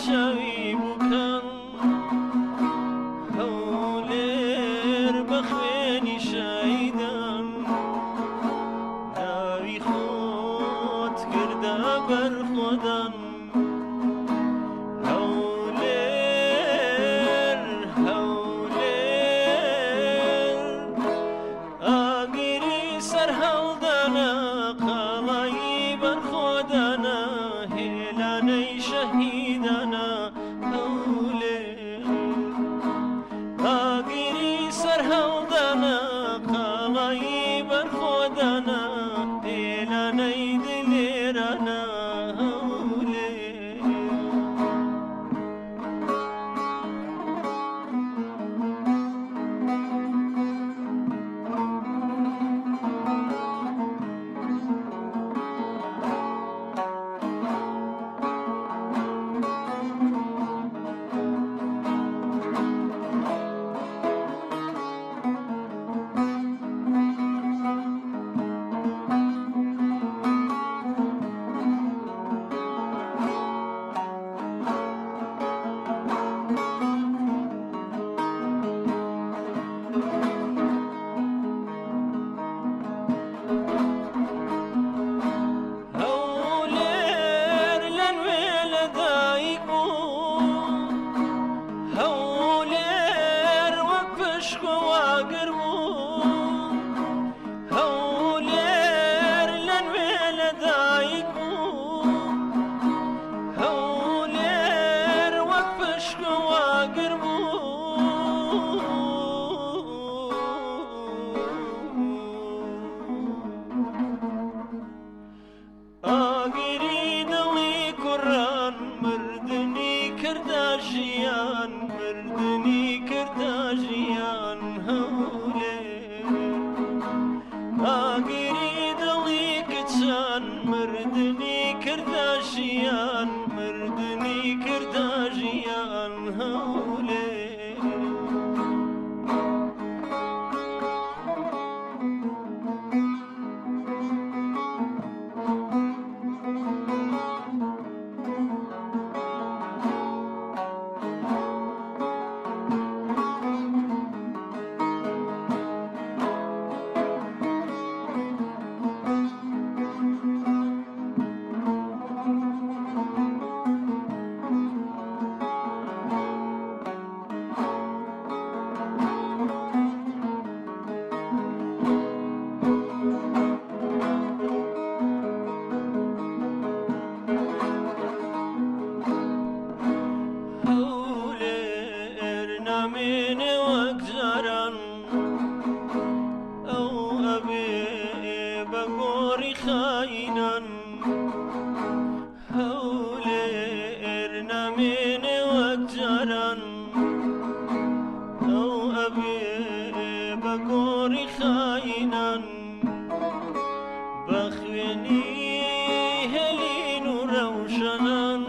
شوی بکن هولر بخوینی شایدن ناوی خود کرده بر خودم شهیدانا هوله آگری سر هودانا قالایی بر خودانا ایلانی دلیرانا هوله ژیان مردنی کرده ژیان هوله ئاگری دڵی کچان مردنی کرده ژیان مردنی کرده ژیان هوله من وقجران أو أبي بقوري خاينا هوليرنا من وقجران أو أبي بقوري خاينا بخويني هلين روشنان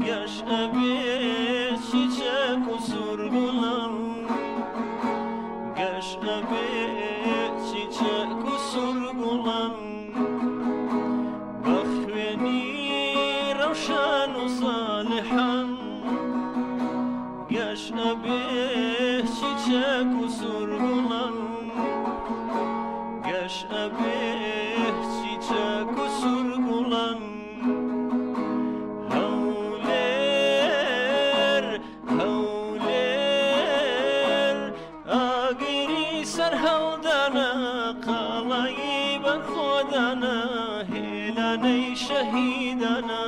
قش أبي çiçek usurgulan bakveni ravşan salihan yaş abi çiçek usurgulan yaş abi çiçek usurgulan hawler hawler agiri serhavdana قالایی بر خودانا هیلانی شهیدانا